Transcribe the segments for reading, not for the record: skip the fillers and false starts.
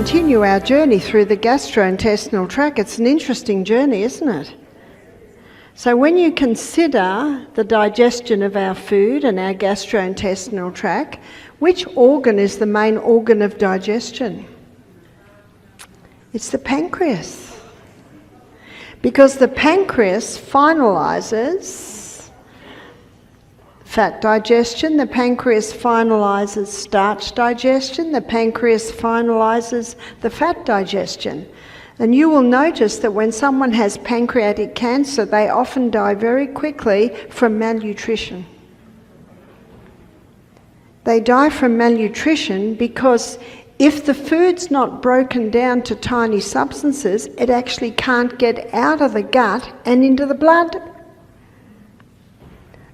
continue our journey through the gastrointestinal tract. It's an interesting journey, isn't it? So when you consider the digestion of our food and our gastrointestinal tract, which organ is the main organ of digestion? It's the pancreas. Because the pancreas finalises fat digestion, the pancreas finalises starch digestion, the pancreas finalises the fat digestion. And you will notice that when someone has pancreatic cancer, they often die very quickly from malnutrition. They die from malnutrition because if the food's not broken down to tiny substances, it actually can't get out of the gut and into the blood.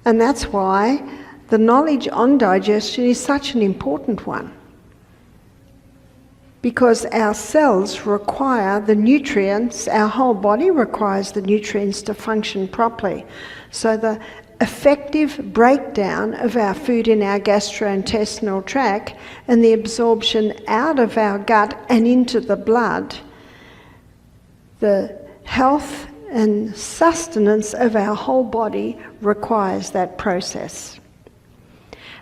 And that's why the knowledge on digestion is such an important one. Because our cells require the nutrients, our whole body requires the nutrients to function properly. So the effective breakdown of our food in our gastrointestinal tract and the absorption out of our gut and into the blood, the health and sustenance of our whole body requires that process.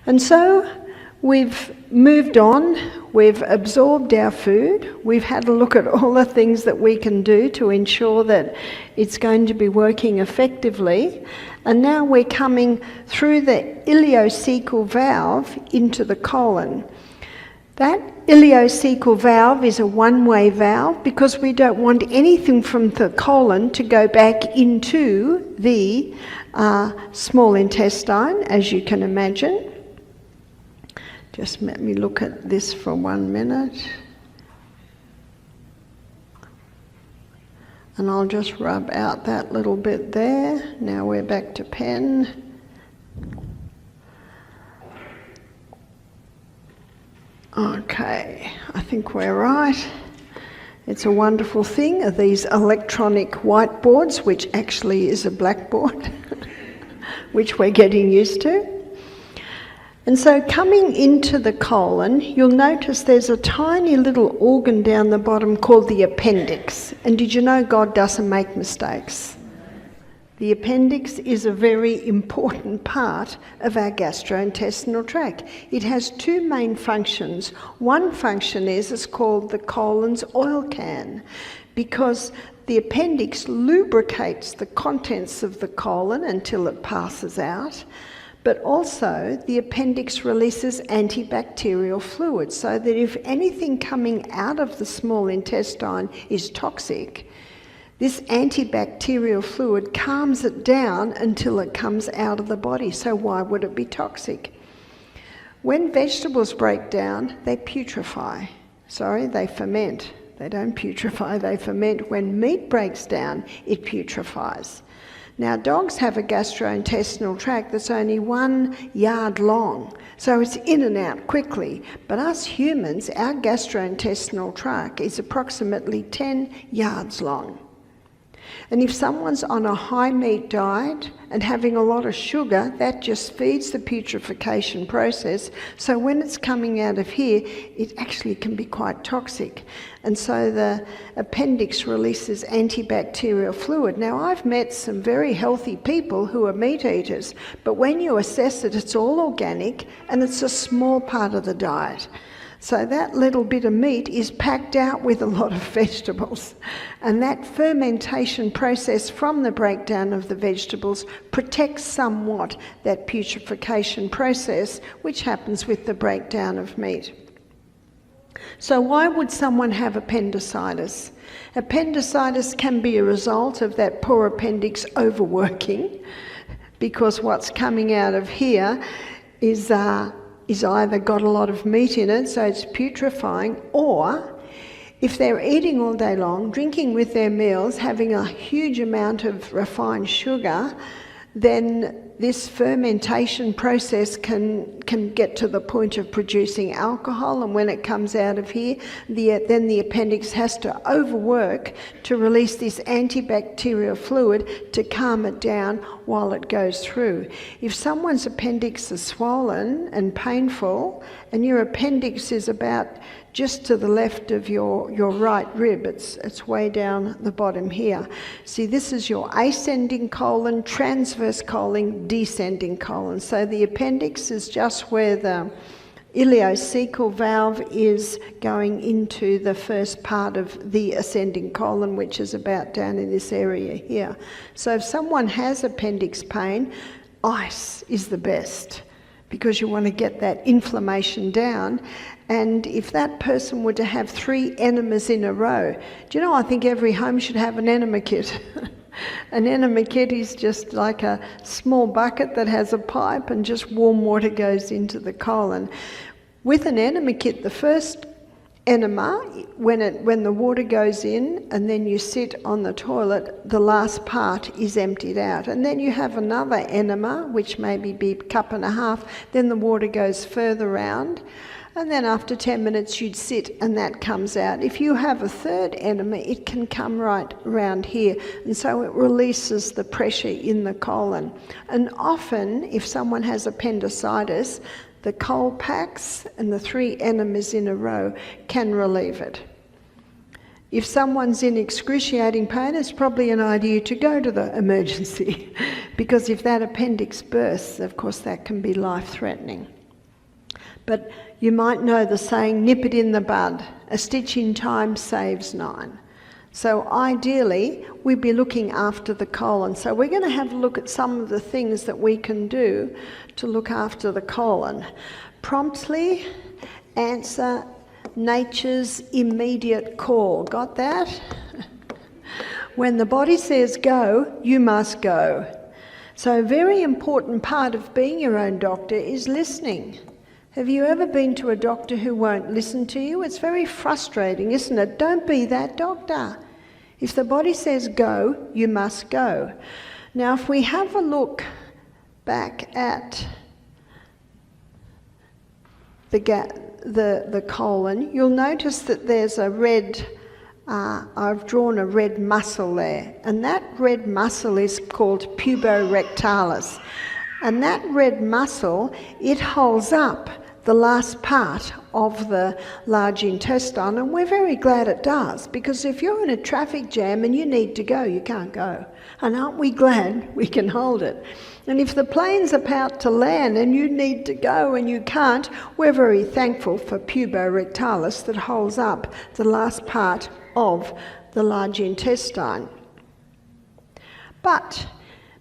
And so we've moved on, we've absorbed our food, we've had a look at all the things that we can do to ensure that it's going to be working effectively, and now we're coming through the ileocecal valve into the colon. That ileocecal valve is a one-way valve because we don't want anything from the colon to go back into the small intestine, as you can imagine. Just let me look at this for 1 minute. And I'll just rub out that little bit there. Now we're back to pen. Okay, I think we're right. It's a wonderful thing, are these electronic whiteboards, which actually is a blackboard, which we're getting used to. And so coming into the colon, you'll notice there's a tiny little organ down the bottom called the appendix. And did you know God doesn't make mistakes? The appendix is a very important part of our gastrointestinal tract. It has two main functions. One function is it's called the colon's oil can, because the appendix lubricates the contents of the colon until it passes out. But also the appendix releases antibacterial fluid, so that if anything coming out of the small intestine is toxic, this antibacterial fluid calms it down until it comes out of the body. So why would it be toxic? When vegetables break down, they putrefy. They ferment. They don't putrefy, they ferment. When meat breaks down, it putrefies. Now, dogs have a gastrointestinal tract that's only 1 yard long, so it's in and out quickly. But us humans, our gastrointestinal tract is approximately 10 yards long. And if someone's on a high meat diet and having a lot of sugar, that just feeds the putrefaction process. So when it's coming out of here, it actually can be quite toxic. And so the appendix releases antibacterial fluid. Now, I've met some very healthy people who are meat eaters, but when you assess it, it's all organic and it's a small part of the diet. So that little bit of meat is packed out with a lot of vegetables. And that fermentation process from the breakdown of the vegetables protects somewhat that putrefaction process, which happens with the breakdown of meat. So why would someone have appendicitis? Appendicitis can be a result of that poor appendix overworking, because what's coming out of here is either got a lot of meat in it, so it's putrefying, or if they're eating all day long, drinking with their meals, having a huge amount of refined sugar, then this fermentation process can get to the point of producing alcohol, and when it comes out of here, then the appendix has to overwork to release this antibacterial fluid to calm it down while it goes through. If someone's appendix is swollen and painful, and your appendix is about just to the left of your right rib. It's way down the bottom here. See, this is your ascending colon, transverse colon, descending colon. So the appendix is just where the ileocecal valve is going into the first part of the ascending colon, which is about down in this area here. So if someone has appendix pain, ice is the best, because you want to get that inflammation down. And if that person were to have 3 enemas in a row, do you know, I think every home should have an enema kit. An enema kit is just like a small bucket that has a pipe and just warm water goes into the colon. With an enema kit, the first enema, when the water goes in and then you sit on the toilet, the last part is emptied out. And then you have another enema, which maybe be a cup and a half, then the water goes further round. And then after 10 minutes you'd sit and that comes out. If you have a third enema, it can come right around here, and so it releases the pressure in the colon. And often, if someone has appendicitis, the Colpax and the 3 enemas in a row can relieve it. If someone's in excruciating pain, it's probably an idea to go to the emergency, because if that appendix bursts, of course that can be life-threatening. But you might know the saying, nip it in the bud. A stitch in time saves 9. So ideally, we'd be looking after the colon. So we're going to have a look at some of the things that we can do to look after the colon. Promptly answer nature's immediate call. Got that? When the body says go, you must go. So a very important part of being your own doctor is listening. Have you ever been to a doctor who won't listen to you? It's very frustrating, isn't it? Don't be that doctor. If the body says go, you must go. Now, if we have a look back at the colon, you'll notice that there's a red, I've drawn a red muscle there, and that red muscle is called puborectalis. And that red muscle, it holds up the last part of the large intestine, and we're very glad it does, because if you're in a traffic jam and you need to go, you can't go. And aren't we glad we can hold it? And if the plane's about to land and you need to go and you can't, we're very thankful for puborectalis that holds up the last part of the large intestine. But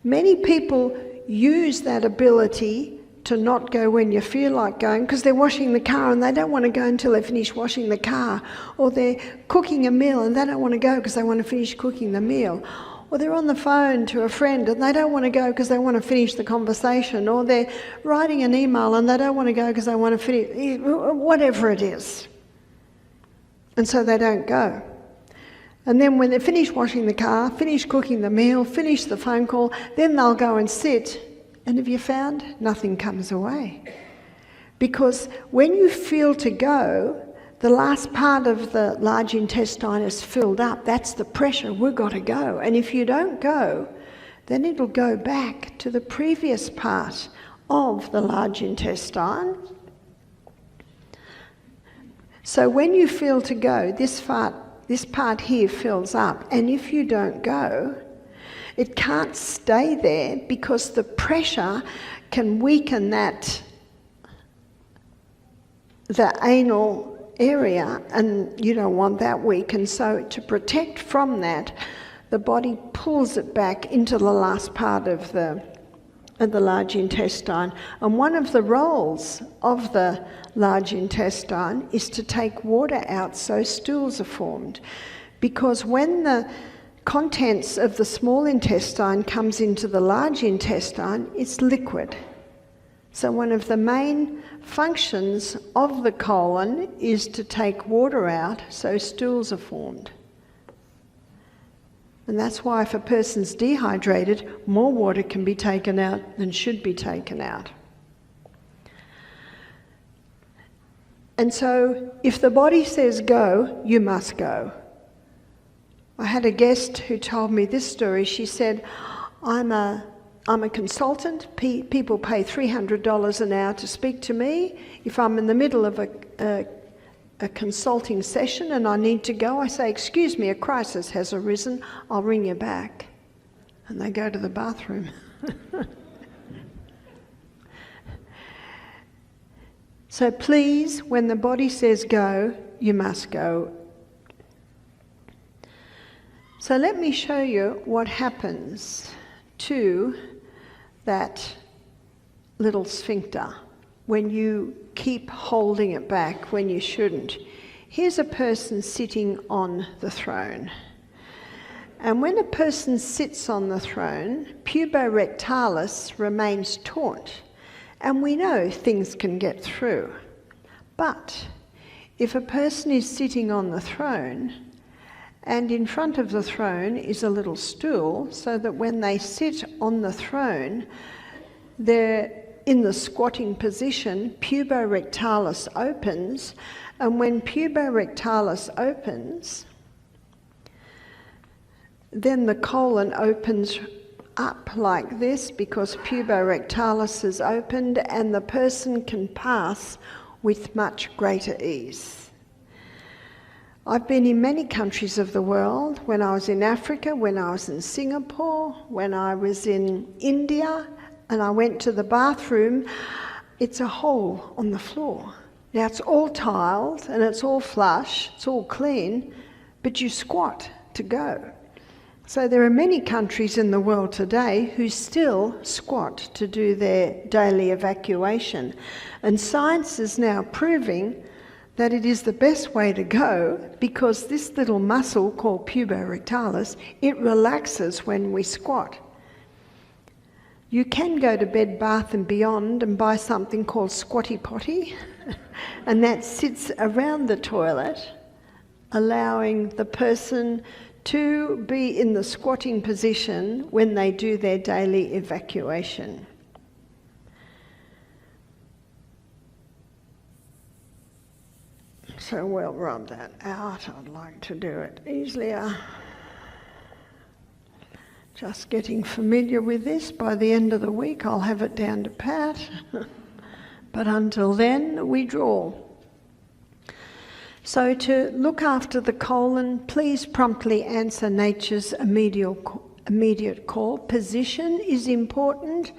many people use that ability to not go when you feel like going, because they're washing the car and they don't want to go until they finish washing the car, or they're cooking a meal and they don't want to go because they want to finish cooking the meal, or they're on the phone to a friend and they don't want to go because they want to finish the conversation, or they're writing an email and they don't want to go because they want to finish, whatever it is. And so they don't go. And then when they finish washing the car, finish cooking the meal, finish the phone call, then they'll go and sit. And have you found? Nothing comes away. Because when you feel to go, the last part of the large intestine is filled up. That's the pressure. We've got to go. And if you don't go, then it'll go back to the previous part of the large intestine. So when you feel to go, this part here fills up. And if you don't go, it can't stay there, because the pressure can weaken the anal area, and you don't want that weakened. So to protect from that, the body pulls it back into the last part of the large intestine. And one of the roles of the large intestine is to take water out so stools are formed. Because when the contents of the small intestine comes into the large intestine, it's liquid. So one of the main functions of the colon is to take water out so stools are formed. And that's why if a person's dehydrated, more water can be taken out than should be taken out. And so if the body says go, you must go. I had a guest who told me this story. She said, I'm a consultant. People pay $300 an hour to speak to me. If I'm in the middle of a consulting session and I need to go, I say, excuse me, a crisis has arisen, I'll ring you back. And they go to the bathroom. So please, when the body says go, you must go. So let me show you what happens to that little sphincter when you keep holding it back when you shouldn't. Here's a person sitting on the throne. And when a person sits on the throne, puborectalis remains taut. And we know things can get through. But if a person is sitting on the throne, and in front of the throne is a little stool, so that when they sit on the throne, they're in the squatting position, puborectalis opens, and when puborectalis opens, then the colon opens up like this because puborectalis is opened and the person can pass with much greater ease. I've been in many countries of the world. When I was in Africa, when I was in Singapore, when I was in India, and I went to the bathroom, it's a hole on the floor. Now it's all tiled and it's all flush, it's all clean, but you squat to go. So there are many countries in the world today who still squat to do their daily evacuation. And science is now proving that it is the best way to go because this little muscle called puborectalis, it relaxes when we squat. You can go to Bed Bath & Beyond and buy something called Squatty Potty, and that sits around the toilet, allowing the person to be in the squatting position when they do their daily evacuation. So we'll rub that out. I'd like to do it easier. Just getting familiar with this. By the end of the week, I'll have it down to pat. But until then, we draw. So to look after the colon, please promptly answer nature's immediate call. Position is important,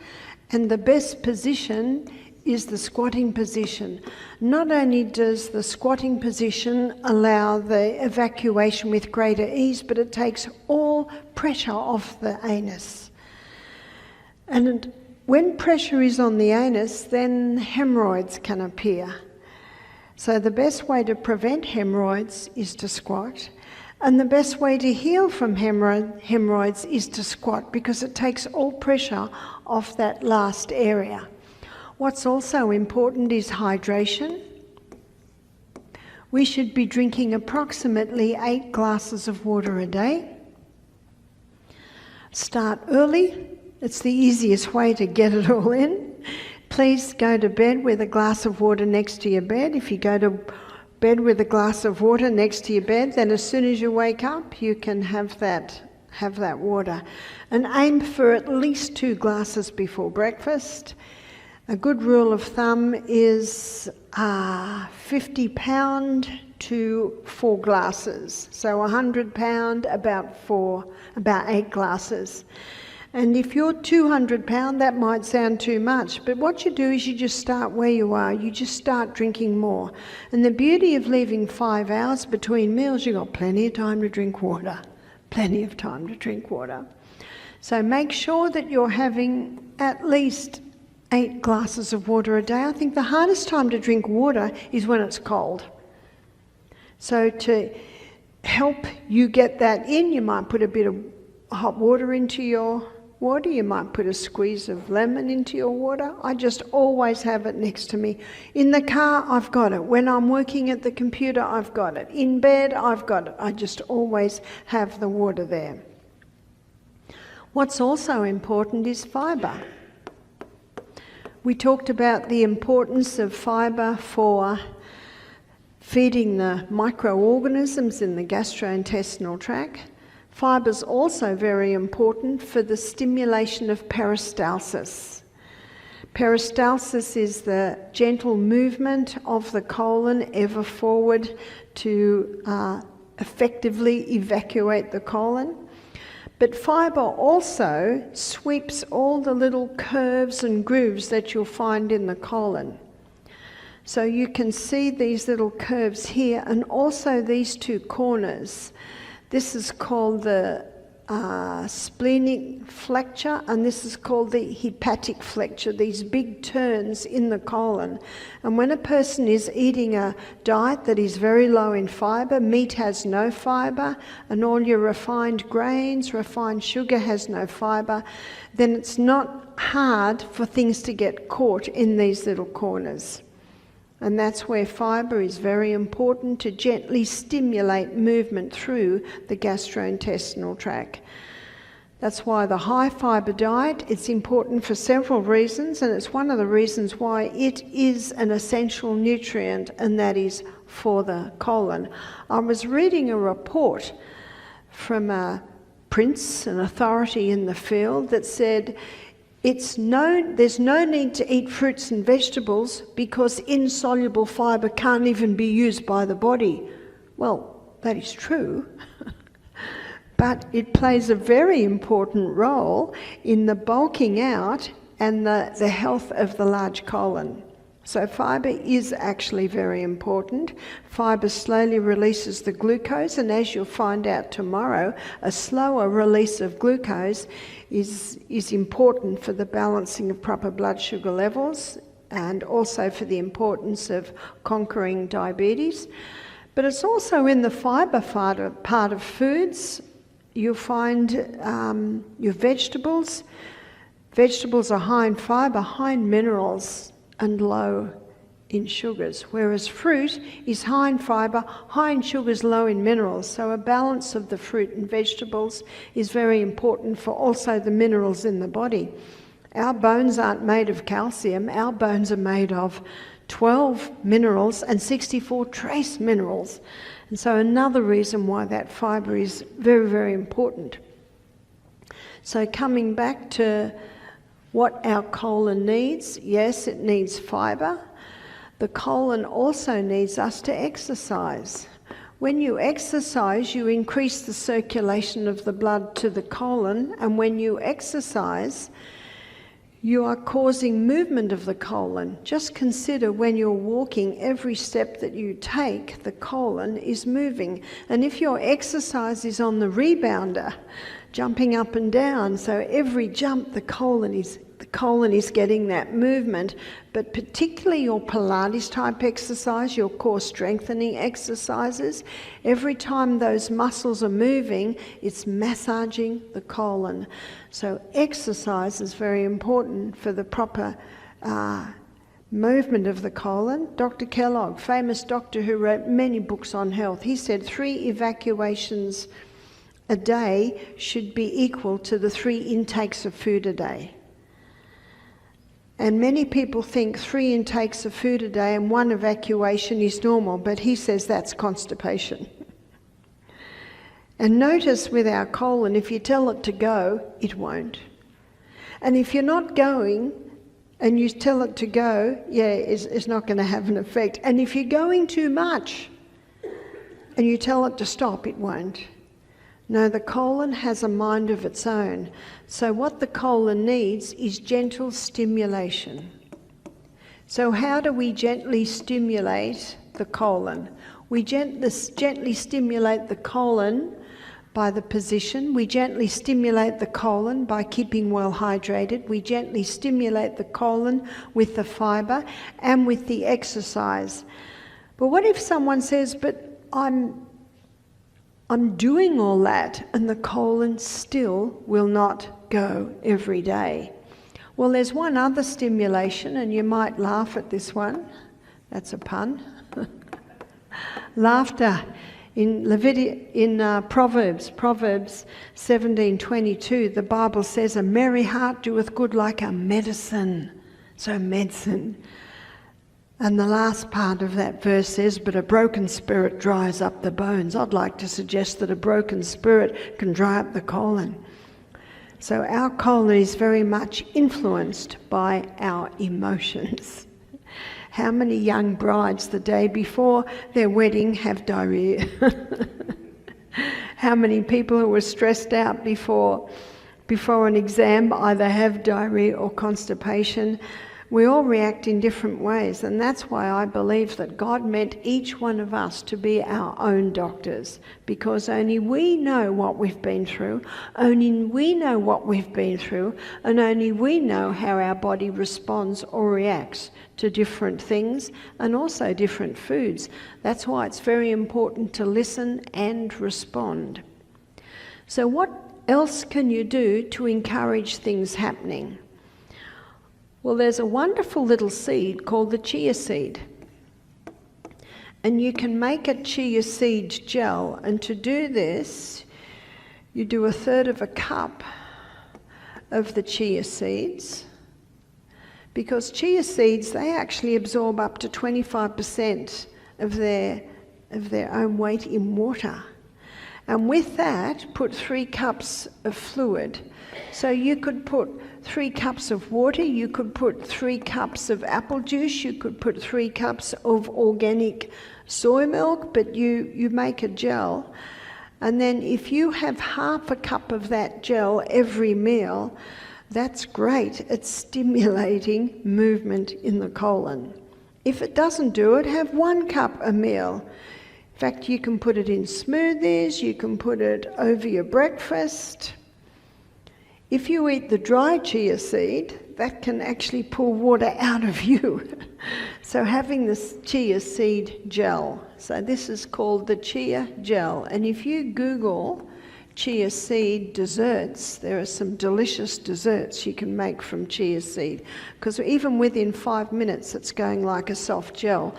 and the best position is the squatting position. Not only does the squatting position allow the evacuation with greater ease, but it takes all pressure off the anus. And when pressure is on the anus, then hemorrhoids can appear. So the best way to prevent hemorrhoids is to squat. And the best way to heal from hemorrhoids is to squat because it takes all pressure off that last area. What's also important is hydration. We should be drinking approximately 8 glasses of water a day. Start early. It's the easiest way to get it all in. Please go to bed with a glass of water next to your bed. If you go to bed with a glass of water next to your bed, then as soon as you wake up, you can have that water. And aim for at least 2 glasses before breakfast. A good rule of thumb is 50 pound to 4 glasses. So 100 pound, about 8 glasses. And if you're 200 pound, that might sound too much. But what you do is you just start where you are. You just start drinking more. And the beauty of leaving 5 hours between meals, you've got plenty of time to drink water. Plenty of time to drink water. So make sure that you're having at least 8 glasses of water a day. I think the hardest time to drink water is when it's cold. So to help you get that in, you might put a bit of hot water into your water. You might put a squeeze of lemon into your water. I just always have it next to me. In the car, I've got it. When I'm working at the computer, I've got it. In bed, I've got it. I just always have the water there. What's also important is fibre. We talked about the importance of fibre for feeding the microorganisms in the gastrointestinal tract. Fibre is also very important for the stimulation of peristalsis. Peristalsis is the gentle movement of the colon ever forward to effectively evacuate the colon. But fibre also sweeps all the little curves and grooves that you'll find in the colon. So you can see these little curves here, and also these two corners. This is called the splenic flexure, and this is called the hepatic flexure, these big turns in the colon. And when a person is eating a diet that is very low in fibre, meat has no fibre, and all your refined grains, refined sugar has no fibre, then it's not hard for things to get caught in these little corners. And that's where fibre is very important, to gently stimulate movement through the gastrointestinal tract. That's why the high fibre diet, it's important for several reasons, and it's one of the reasons why it is an essential nutrient, and that is for the colon. I was reading a report from a prince, an authority in the field, that said there's no need to eat fruits and vegetables because insoluble fibre can't even be used by the body. Well, that is true, but it plays a very important role in the bulking out and the health of the large colon. So fibre is actually very important. Fibre slowly releases the glucose, and as you'll find out tomorrow, a slower release of glucose is important for the balancing of proper blood sugar levels, and also for the importance of conquering diabetes. But it's also in the fibre part of foods. You'll find your vegetables. Vegetables are high in fibre, high in minerals, and low in sugars, whereas fruit is high in fibre, high in sugars, low in minerals. So a balance of the fruit and vegetables is very important for also the minerals in the body. Our bones aren't made of calcium, our bones are made of 12 minerals and 64 trace minerals. And so another reason why that fibre is very, very important. So coming back to what our colon needs, yes, it needs fibre. The colon also needs us to exercise. When you exercise, you increase the circulation of the blood to the colon, and when you exercise, you are causing movement of the colon. Just consider when you're walking, every step that you take, the colon is moving. And if your exercise is on the rebounder, jumping up and down, so every jump the colon is getting that movement. But particularly your Pilates type exercise, your core strengthening exercises, every time those muscles are moving, it's massaging the colon. So exercise is very important for the proper movement of the colon. Dr. Kellogg, famous doctor who wrote many books on health, he said 3 evacuations a day should be equal to the 3 intakes of food a day. And many people think 3 intakes of food a day and 1 evacuation is normal, but he says that's constipation. And notice with our colon, if you tell it to go, it won't. And if you're not going and you tell it to go, it's not going to have an effect. And if you're going too much and you tell it to stop, it won't. No, the colon has a mind of its own. So what the colon needs is gentle stimulation. So how do we gently stimulate the colon? We gently stimulate the colon by the position. We gently stimulate the colon by keeping well hydrated. We gently stimulate the colon with the fibre and with the exercise. But what if someone says, but I'm doing all that and the colon still will not go every day? Well, there's one other stimulation, and you might laugh at this one. That's a pun. Laughter. In Proverbs 17:22, the Bible says, a merry heart doeth good like a medicine. So medicine. And the last part of that verse says, but a broken spirit dries up the bones. I'd like to suggest that a broken spirit can dry up the colon. So our colon is very much influenced by our emotions. How many young brides the day before their wedding have diarrhea? How many people who are stressed out before an exam either have diarrhea or constipation? We all react in different ways, and that's why I believe that God meant each one of us to be our own doctors, because only we know what we've been through, only we know what we've been through, and only we know how our body responds or reacts to different things and also different foods. That's why it's very important to listen and respond. So what else can you do to encourage things happening? Well, there's a wonderful little seed called the chia seed. And you can make a chia seed gel, and to do this, you do 1/3 cup of the chia seeds, because chia seeds, they actually absorb up to 25% of their own weight in water. And with that, put 3 cups of fluid. So you could put 3 cups of water, you could put 3 cups of apple juice, you could put 3 cups of organic soy milk, but you make a gel. And then if you have 1/2 cup of that gel every meal, that's great. It's stimulating movement in the colon. If it doesn't do it, have 1 cup a meal. In fact, you can put it in smoothies, you can put it over your breakfast. If you eat the dry chia seed, that can actually pull water out of you. So having this chia seed gel, so this is called the chia gel. And if you Google chia seed desserts, there are some delicious desserts you can make from chia seed, because even within 5 minutes it's going like a soft gel.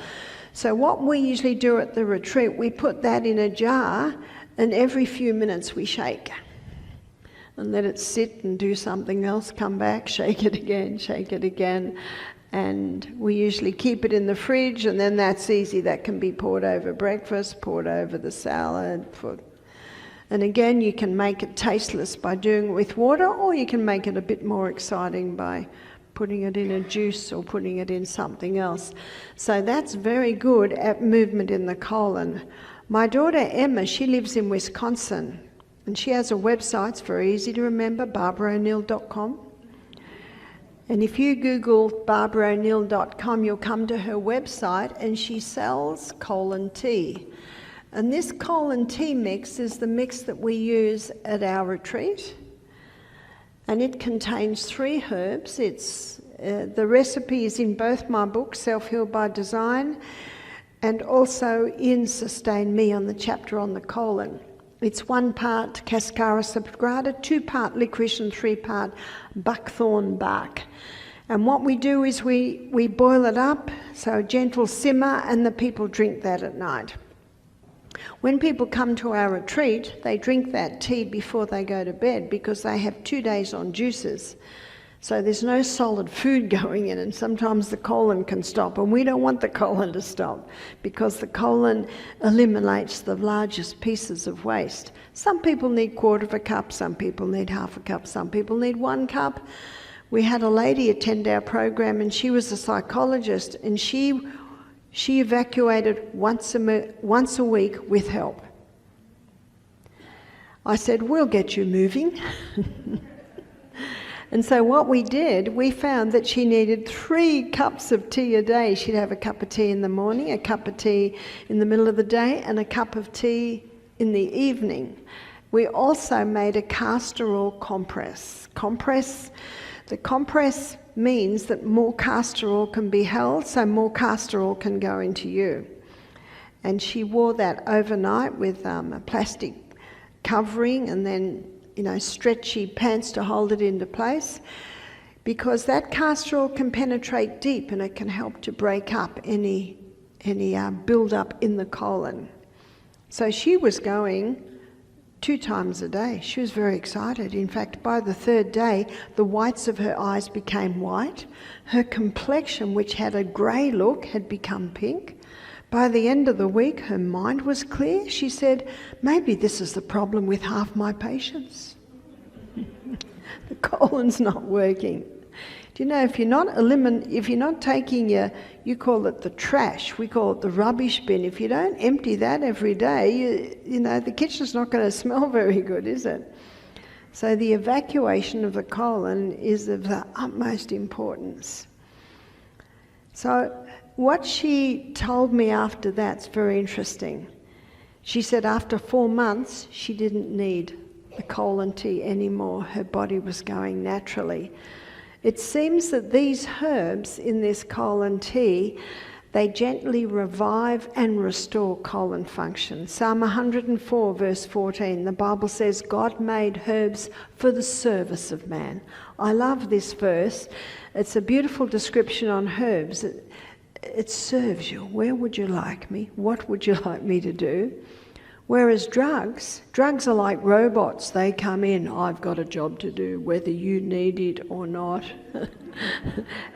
So what we usually do at the retreat, we put that in a jar, and every few minutes we shake and let it sit and do something else, come back, shake it again. And we usually keep it in the fridge, and then that's easy. That can be poured over breakfast, poured over the salad. And again, you can make it tasteless by doing it with water, or you can make it a bit more exciting by putting it in a juice or putting it in something else. So that's very good at movement in the colon. My daughter Emma, she lives in Wisconsin, and she has a website. It's very easy to remember, barbaro'neill.com. And if you Google barbaro'neill.com, you'll come to her website, and she sells colon tea. And this colon tea mix is the mix that we use at our retreat. And it contains 3 herbs. The recipe is in both my books, Self-Heal by Design, and also in Sustain Me on the chapter on the colon. It's 1 part Cascara subgrada, 2 part licorice, and 3 part buckthorn bark. And what we do is we boil it up, so a gentle simmer, and the people drink that at night. When people come to our retreat, they drink that tea before they go to bed, because they have 2 days on juices. So there's no solid food going in, and sometimes the colon can stop, and we don't want the colon to stop, because the colon eliminates the largest pieces of waste. Some people need 1/4 cup, some people need 1/2 cup, some people need 1 cup. We had a lady attend our program, and she was a psychologist, and she evacuated once a week with help. I said, we'll get you moving. And so what we did, we found that she needed 3 cups of tea a day. She'd have a cup of tea in the morning, a cup of tea in the middle of the day, and a cup of tea in the evening. We also made a castor oil compress. The compress means that more castor oil can be held, so more castor oil can go into you. And she wore that overnight with a plastic covering, and then stretchy pants to hold it into place, because that castor oil can penetrate deep, and it can help to break up any build-up in the colon. So she was going 2 times a day. She was very excited. In fact, by the 3rd day, the whites of her eyes became white. Her complexion, which had a grey look, had become pink. By the end of the week, her mind was clear. She said, maybe this is the problem with half my patients. The colon's not working. Do you know, if you're not taking you call it the trash, we call it the rubbish bin. If you don't empty that every day, you know, the kitchen's not going to smell very good, is it? So the evacuation of the colon is of the utmost importance. So what she told me after that's very interesting. She said after 4 months, she didn't need the colon tea anymore. Her body was going naturally. It seems that these herbs in this colon tea, they gently revive and restore colon function. Psalm 104 verse 14, the Bible says, God made herbs for the service of man. I love this verse. It's a beautiful description on herbs. It serves you. Where would you like me? What would you like me to do? Whereas drugs are like robots. They come in, I've got a job to do, whether you need it or not.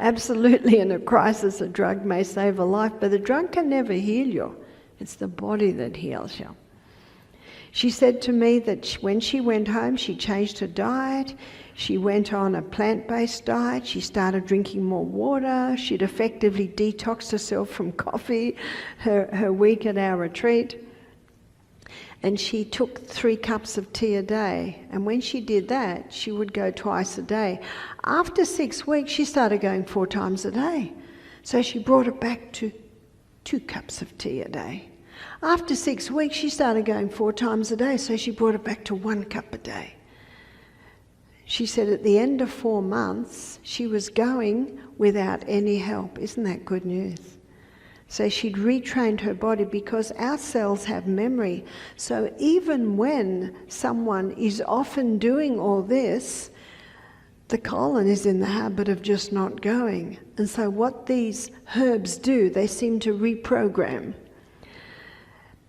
Absolutely, in a crisis, a drug may save a life, but the drug can never heal you. It's the body that heals you. She said to me that when she went home, she changed her diet. She went on a plant-based diet. She started drinking more water. She'd effectively detoxed herself from coffee, her week at our retreat. And she took 3 cups of tea a day. And when she did that, she would go twice a day. After 6 weeks, she started going 4 times a day. So she brought it back to 2 cups of tea a day. After 6 weeks, she started going 4 times a day. So she brought it back to 1 cup a day. She said at the end of 4 months, she was going without any help. Isn't that good news? So she'd retrained her body, because our cells have memory. So even when someone is often doing all this, the colon is in the habit of just not going. And so what these herbs do, they seem to reprogram.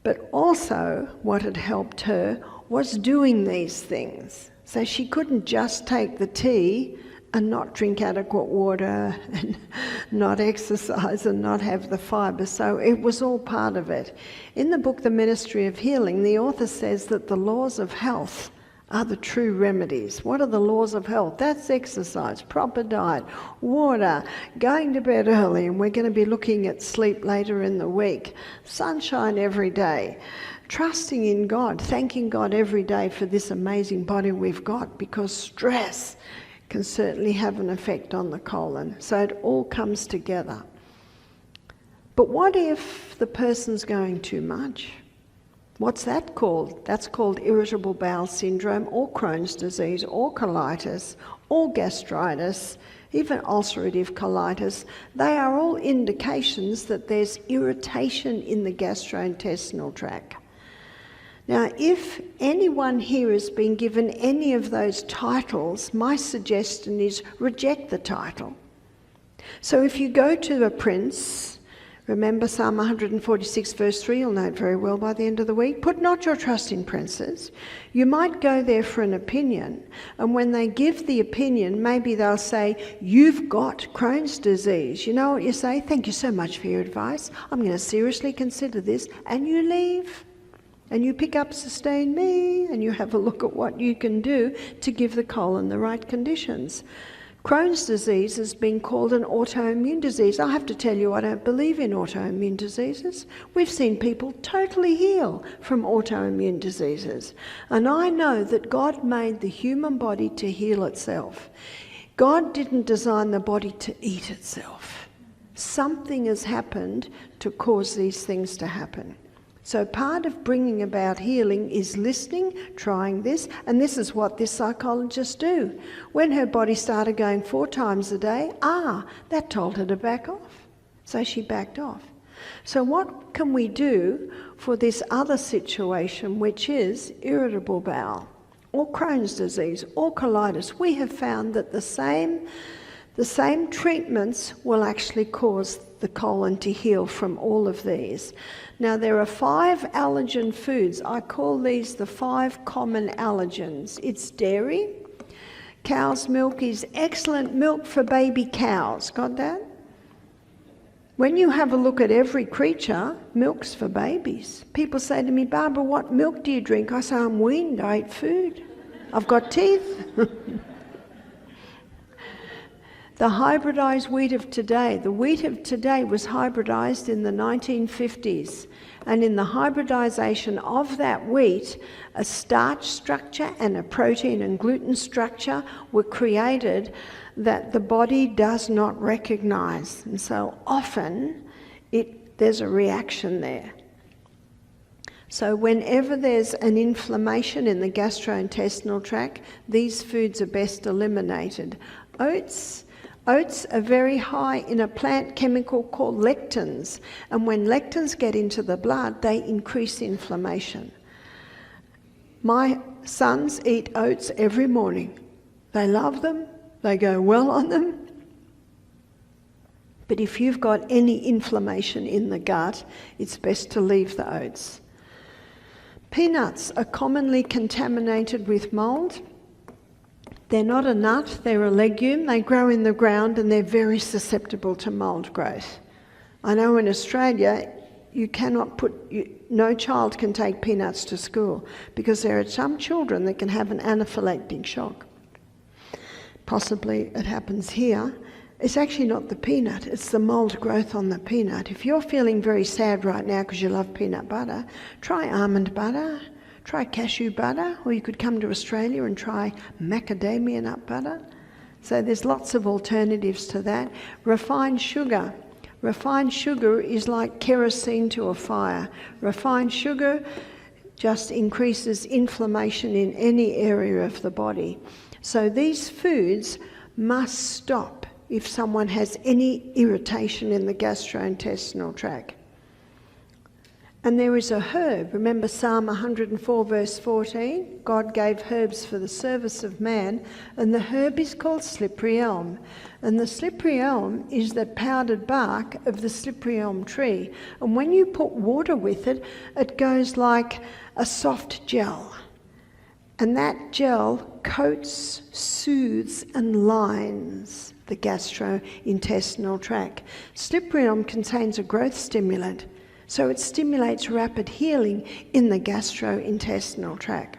But also what had helped her was doing these things. So she couldn't just take the tea and not drink adequate water and not exercise and not have the fibre. So it was all part of it. In the book, The Ministry of Healing, the author says that the laws of health are the true remedies. What are the laws of health? That's exercise, proper diet, water, going to bed early, and we're going to be looking at sleep later in the week, sunshine every day, trusting in God, thanking God every day for this amazing body we've got, because stress can certainly have an effect on the colon. So it all comes together. But what if the person's going too much? What's that called? That's called irritable bowel syndrome, or Crohn's disease, or colitis, or gastritis, even ulcerative colitis. They are all indications that there's irritation in the gastrointestinal tract. Now, if anyone here has been given any of those titles, my suggestion is reject the title. So if you go to a prince, remember Psalm 146 verse 3, you'll know it very well by the end of the week, put not your trust in princes. You might go there for an opinion, and when they give the opinion, maybe they'll say, you've got Crohn's disease. You know what you say? Thank you so much for your advice. I'm going to seriously consider this, and you leave. And you pick up Sustain Me, and you have a look at what you can do to give the colon the right conditions. Crohn's disease has been called an autoimmune disease. I have to tell you, I don't believe in autoimmune diseases. We've seen people totally heal from autoimmune diseases. And I know that God made the human body to heal itself. God didn't design the body to eat itself. Something has happened to cause these things to happen. So part of bringing about healing is listening, trying this, and this is what this psychologist do. When her body started going 4 times a day, that told her to back off. So she backed off. So what can we do for this other situation, which is irritable bowel, or Crohn's disease, or colitis? We have found that the same treatments will actually cause the colon to heal from all of these. Now, there are 5 allergen foods. I call these the 5 common allergens. It's dairy. Cow's milk is excellent milk for baby cows. Got that? When you have a look at every creature, milk's for babies. People say to me, Barbara, what milk do you drink? I say, I'm weaned, I eat food. I've got teeth. The hybridized wheat of today, the wheat of today was hybridized in the 1950s. And in the hybridization of that wheat, a starch structure and a protein and gluten structure were created that the body does not recognize. And so often there's a reaction there. So whenever there's an inflammation in the gastrointestinal tract, these foods are best eliminated. Oats are very high in a plant chemical called lectins, and when lectins get into the blood, they increase inflammation. My sons eat oats every morning. They love them, they go well on them. But if you've got any inflammation in the gut, it's best to leave the oats. Peanuts are commonly contaminated with mould. They're not a nut, they're a legume. They grow in the ground and they're very susceptible to mould growth. I know in Australia, no child can take peanuts to school because there are some children that can have an anaphylactic shock. Possibly it happens here. It's actually not the peanut, it's the mould growth on the peanut. If you're feeling very sad right now because you love peanut butter, try almond butter, try cashew butter, or you could come to Australia and try macadamia nut butter. So there's lots of alternatives to that. Refined sugar. Refined sugar is like kerosene to a fire. Refined sugar just increases inflammation in any area of the body. So these foods must stop if someone has any irritation in the gastrointestinal tract. And there is a herb. Remember Psalm 104 verse 14? God gave herbs for the service of man, and the herb is called slippery elm. And the slippery elm is the powdered bark of the slippery elm tree. And when you put water with it, it goes like a soft gel. And that gel coats, soothes and lines the gastrointestinal tract. Slippery elm contains a growth stimulant, so it stimulates rapid healing in the gastrointestinal tract.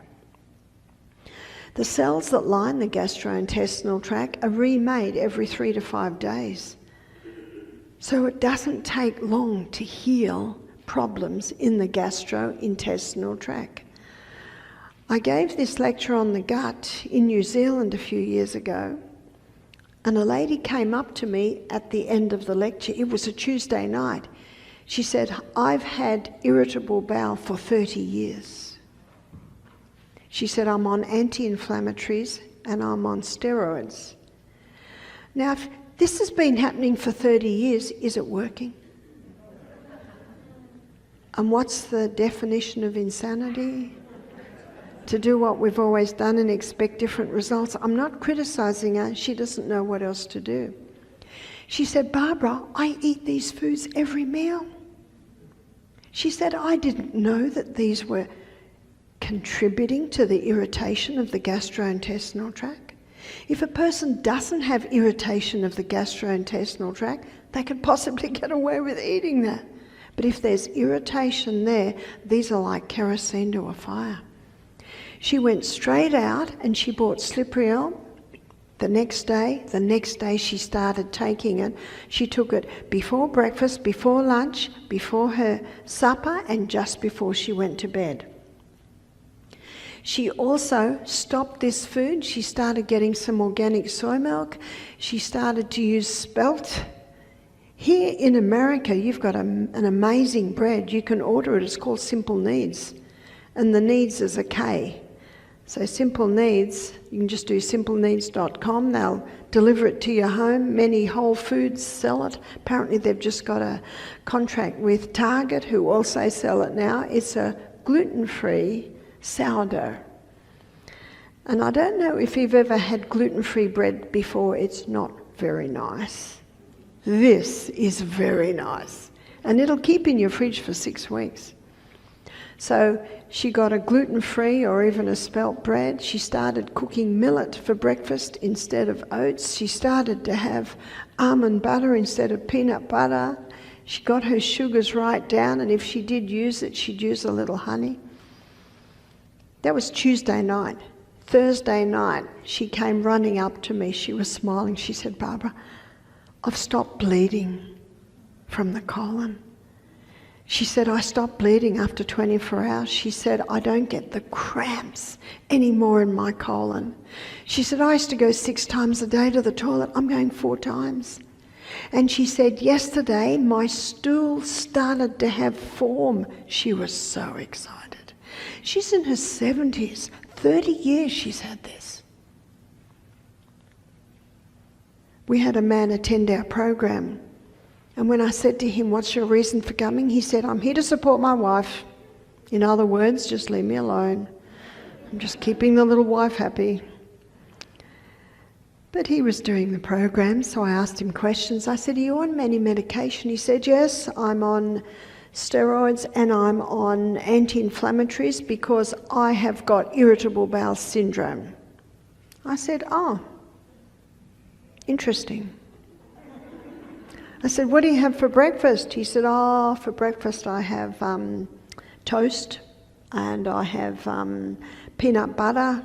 The cells that line the gastrointestinal tract are remade every 3 to 5 days. So it doesn't take long to heal problems in the gastrointestinal tract. I gave this lecture on the gut in New Zealand a few years ago, and a lady came up to me at the end of the lecture. It was a Tuesday night. She said, I've had irritable bowel for 30 years. She said, I'm on anti-inflammatories and I'm on steroids. Now, if this has been happening for 30 years, is it working? And what's the definition of insanity? To do what we've always done and expect different results. I'm not criticising her, she doesn't know what else to do. She said, Barbara, I eat these foods every meal. She said, I didn't know that these were contributing to the irritation of the gastrointestinal tract. If a person doesn't have irritation of the gastrointestinal tract, they could possibly get away with eating that. But if there's irritation there, these are like kerosene to a fire. She went straight out and she bought slippery elm. The next day she started taking it. She took it before breakfast, before lunch, before her supper, and just before she went to bed. She also stopped this food. She started getting some organic soy milk. She started to use spelt. Here in America, you've got an amazing bread. You can order it. It's called Simple Needs. And the Needs is a K. So Simple Needs, you can just do simpleneeds.com. They'll deliver it to your home. Many Whole Foods sell it. Apparently they've just got a contract with Target, who also sell it now. It's a gluten-free sourdough. And I don't know if you've ever had gluten-free bread before. It's not very nice. This is very nice. And it'll keep in your fridge for 6 weeks. So she got a gluten-free or even a spelt bread. She started cooking millet for breakfast instead of oats. She started to have almond butter instead of peanut butter. She got her sugars right down, and if she did use it, she'd use a little honey. That was Tuesday night. Thursday night, she came running up to me. She was smiling. She said, "Barbara, I've stopped bleeding from the colon." She said, "I stopped bleeding after 24 hours. She said, "I don't get the cramps anymore in my colon." She said, "I used to go 6 times a day to the toilet. I'm going 4 times. And she said, "Yesterday, my stool started to have form." She was so excited. She's in her 70s. 30 years she's had this. We had a man attend our program. And when I said to him, "What's your reason for coming?" he said, "I'm here to support my wife. In other words, just leave me alone. I'm just keeping the little wife happy." But he was doing the program, so I asked him questions. I said, "Are you on any medication?" He said, "Yes, I'm on steroids and I'm on anti-inflammatories because I have got irritable bowel syndrome." I said, "Oh, interesting." I said, "What do you have for breakfast?" He said, "Oh, for breakfast I have toast and I have peanut butter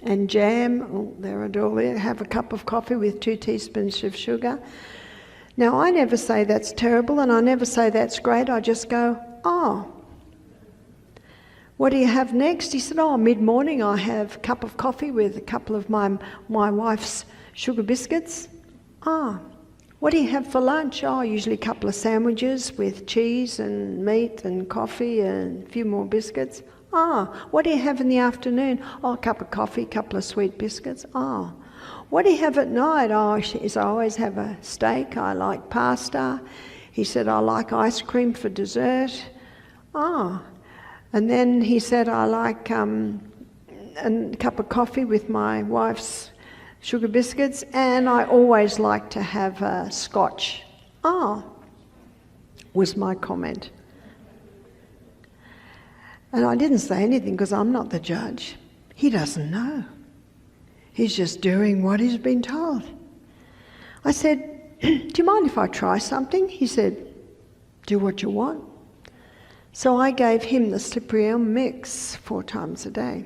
and jam." Oh, there I do it. Have a cup of coffee with 2 teaspoons of sugar. Now, I never say that's terrible and I never say that's great. I just go, "Oh, what do you have next?" He said, "Oh, mid-morning I have a cup of coffee with a couple of my wife's sugar biscuits." "Oh, what do you have for lunch?" "Oh, usually a couple of sandwiches with cheese and meat and coffee and a few more biscuits." "Oh, what do you have in the afternoon?" "Oh, a cup of coffee, a couple of sweet biscuits." "Oh, what do you have at night?" "Oh," he said, "I always have a steak. I like pasta." He said, "I like ice cream for dessert." "Oh." And then he said, "I like a cup of coffee with my wife's sugar biscuits, and I always like to have a scotch." "Oh," was my comment. And I didn't say anything because I'm not the judge. He doesn't know. He's just doing what he's been told. I said, "Do you mind if I try something?" He said, "Do what you want." So I gave him the slippery elm mix 4 times a day.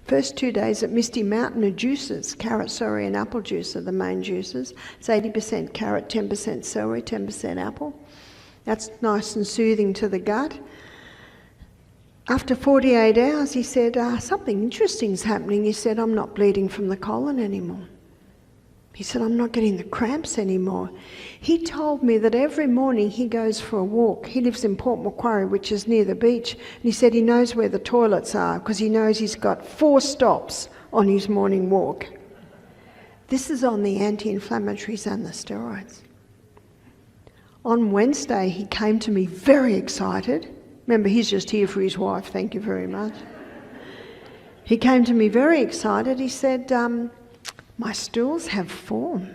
First 2 days at Misty Mountain are juices. Carrot, celery and apple juice are the main juices. It's 80% carrot, 10% celery, 10% apple. That's nice and soothing to the gut. After 48 hours, he said, "Something interesting is happening." He said, "I'm not bleeding from the colon anymore." He said, "I'm not getting the cramps anymore." He told me that every morning he goes for a walk. He lives in Port Macquarie, which is near the beach. And he said he knows where the toilets are because he knows he's got 4 stops on his morning walk. This is on the anti-inflammatories and the steroids. On Wednesday, he came to me very excited. Remember, he's just here for his wife. Thank you very much. He came to me very excited. He said, "My stools have form."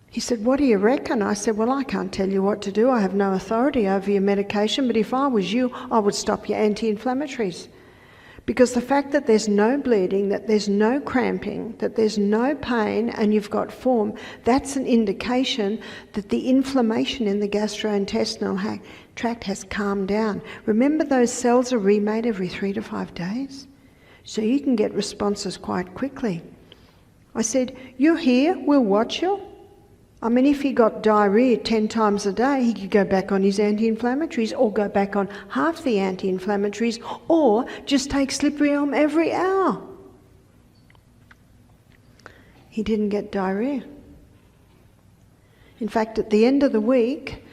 He said, "What do you reckon?" I said, "Well, I can't tell you what to do. I have no authority over your medication, but if I was you, I would stop your anti-inflammatories. Because the fact that there's no bleeding, that there's no cramping, that there's no pain and you've got form, that's an indication that the inflammation in the gastrointestinal tract has calmed down. Remember, those cells are remade every 3 to 5 days. So you can get responses quite quickly." I said, "You're here, we'll watch you." I mean, if he got diarrhea 10 times a day, he could go back on his anti-inflammatories or go back on half the anti-inflammatories or just take slippery elm every hour. He didn't get diarrhea. In fact, at the end of the week,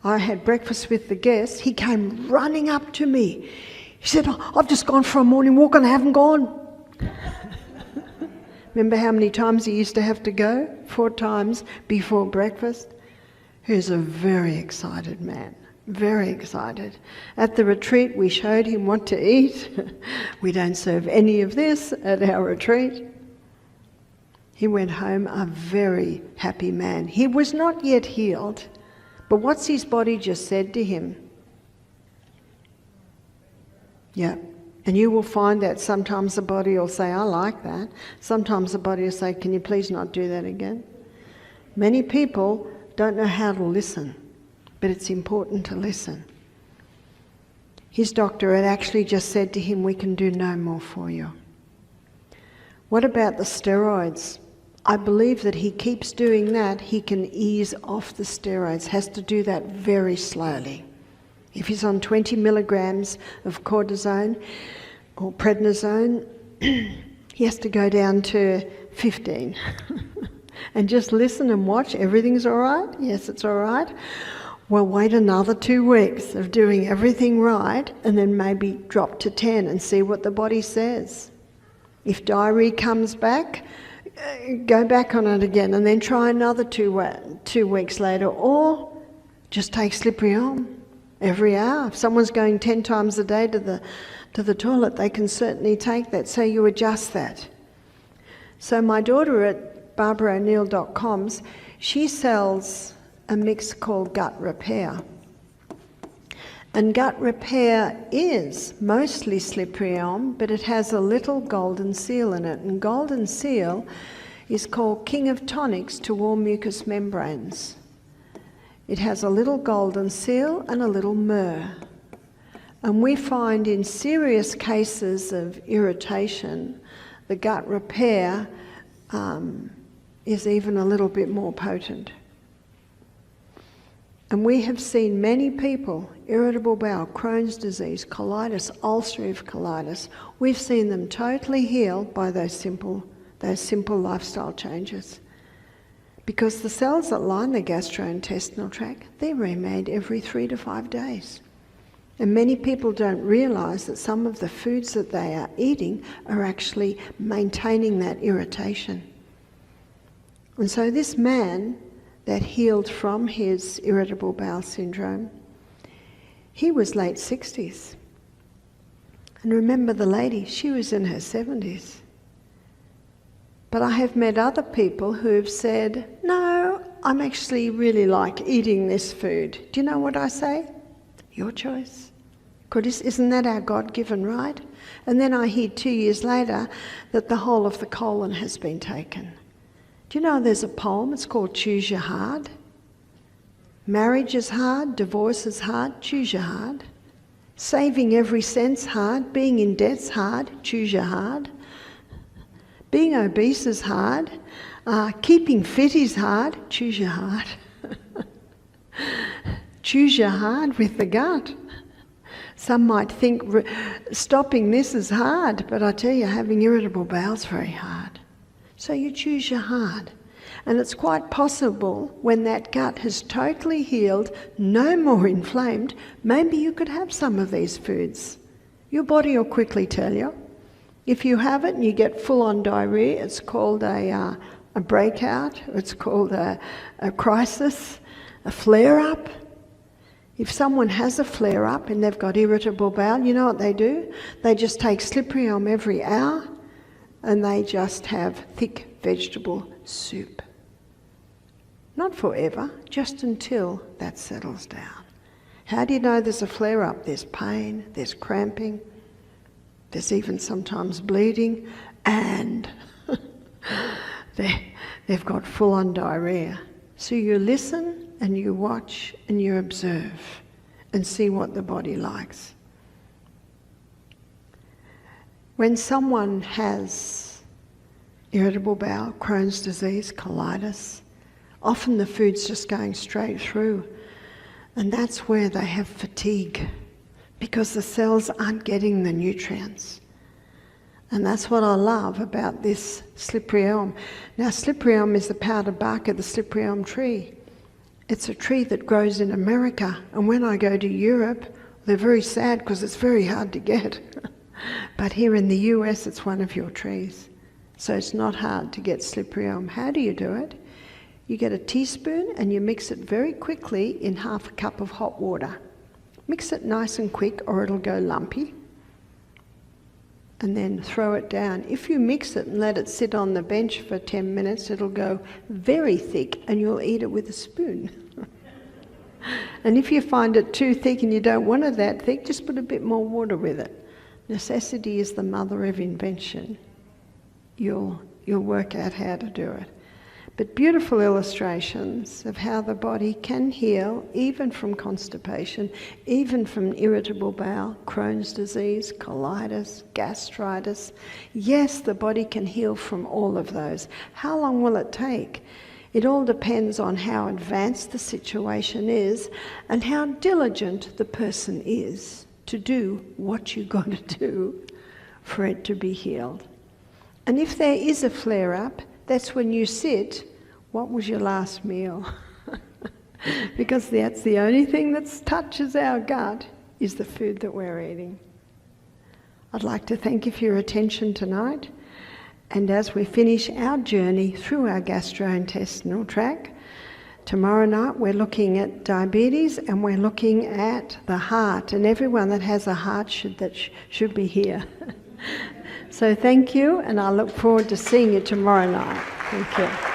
I had breakfast with the guests. He came running up to me. He said, "I've just gone for a morning walk and I haven't gone." Remember how many times he used to have to go? 4 times before breakfast. He's a very excited man, very excited. At the retreat, we showed him what to eat. We don't serve any of this at our retreat. He went home a very happy man. He was not yet healed, but what's his body just said to him? Yeah. And you will find that sometimes the body will say, "I like that." Sometimes the body will say, "Can you please not do that again?" Many people don't know how to listen, but it's important to listen. His doctor had actually just said to him, "We can do no more for you." What about the steroids? I believe that he keeps doing that, he can ease off the steroids, has to do that very slowly. If he's on 20 milligrams of cortisone or prednisone, he has to go down to 15. And just listen and watch, everything's all right? Yes, it's all right. Well, wait another 2 weeks of doing everything right and then maybe drop to 10 and see what the body says. If diarrhea comes back, go back on it again and then try another 2 weeks later, or just take slippery elm every hour. If someone's going 10 times a day to the toilet, they can certainly take that, so you adjust that. So my daughter at barbara'o'neill.com's, she sells a mix called Gut Repair. And Gut Repair is mostly slippery elm, but it has a little golden seal in it. And golden seal is called King of Tonics to all mucous membranes. It has a little golden seal and a little myrrh. And we find in serious cases of irritation, the Gut Repair is even a little bit more potent. And we have seen many people, irritable bowel, Crohn's disease, colitis, ulcerative colitis, we've seen them totally healed by those simple lifestyle changes. Because the cells that line the gastrointestinal tract, they're remade every 3 to 5 days. And many people don't realise that some of the foods that they are eating are actually maintaining that irritation. And so this man that healed from his irritable bowel syndrome, he was late 60s. And remember the lady, she was in her 70s. But I have met other people who have said, no, I'm actually really like eating this food. Do you know what I say? Your choice. Isn't that our God-given right? And then I hear 2 years later that the whole of the colon has been taken. Do you know there's a poem, it's called Choose Your Hard? Marriage is hard, divorce is hard, choose your hard. Saving every cent's hard, being in debt's hard, choose your hard. Being obese is hard, keeping fit is hard, choose your hard. Choose your hard with the gut. Some might think stopping this is hard, but I tell you, having irritable bowel is very hard. So you choose your hard. And it's quite possible when that gut has totally healed, no more inflamed, maybe you could have some of these foods. Your body will quickly tell you. If you have it and you get full-on diarrhea, it's called a breakout, it's called a crisis, a flare-up. If someone has a flare-up and they've got irritable bowel, you know what they do? They just take slippery elm every hour and they just have thick vegetable soup. Not forever, just until that settles down. How do you know there's a flare-up? There's pain, there's cramping, there's even sometimes bleeding, and they've got full-on diarrhea. So you listen and you watch and you observe and see what the body likes. When someone has irritable bowel, Crohn's disease, colitis, often the food's just going straight through, and that's where they have fatigue because the cells aren't getting the nutrients. And that's what I love about this slippery elm. Now, slippery elm is the powder bark of the slippery elm tree. It's a tree that grows in America, and when I go to Europe, they're very sad because it's very hard to get. But here in the US, it's one of your trees. So it's not hard to get slippery elm. How do you do it? You get a teaspoon and you mix it very quickly in half a cup of hot water. Mix it nice and quick or it'll go lumpy. And then throw it down. If you mix it and let it sit on the bench for 10 minutes, it'll go very thick and you'll eat it with a spoon. And if you find it too thick and you don't want it that thick, just put a bit more water with it. Necessity is the mother of invention. You'll work out how to do it. but beautiful illustrations of how the body can heal even from constipation, even from irritable bowel, Crohn's disease, colitis, gastritis. Yes, the body can heal from all of those. How long will it take? It all depends on how advanced the situation is and how diligent the person is to do what you got to do for it to be healed. And if there is a flare-up, that's when you sit, what was your last meal? Because that's the only thing that touches our gut, is the food that we're eating. I'd like to thank you for your attention tonight. And as we finish our journey through our gastrointestinal tract, tomorrow night we're looking at diabetes and we're looking at the heart. And everyone that has a heart should be here. So thank you, and I look forward to seeing you tomorrow night. Thank you.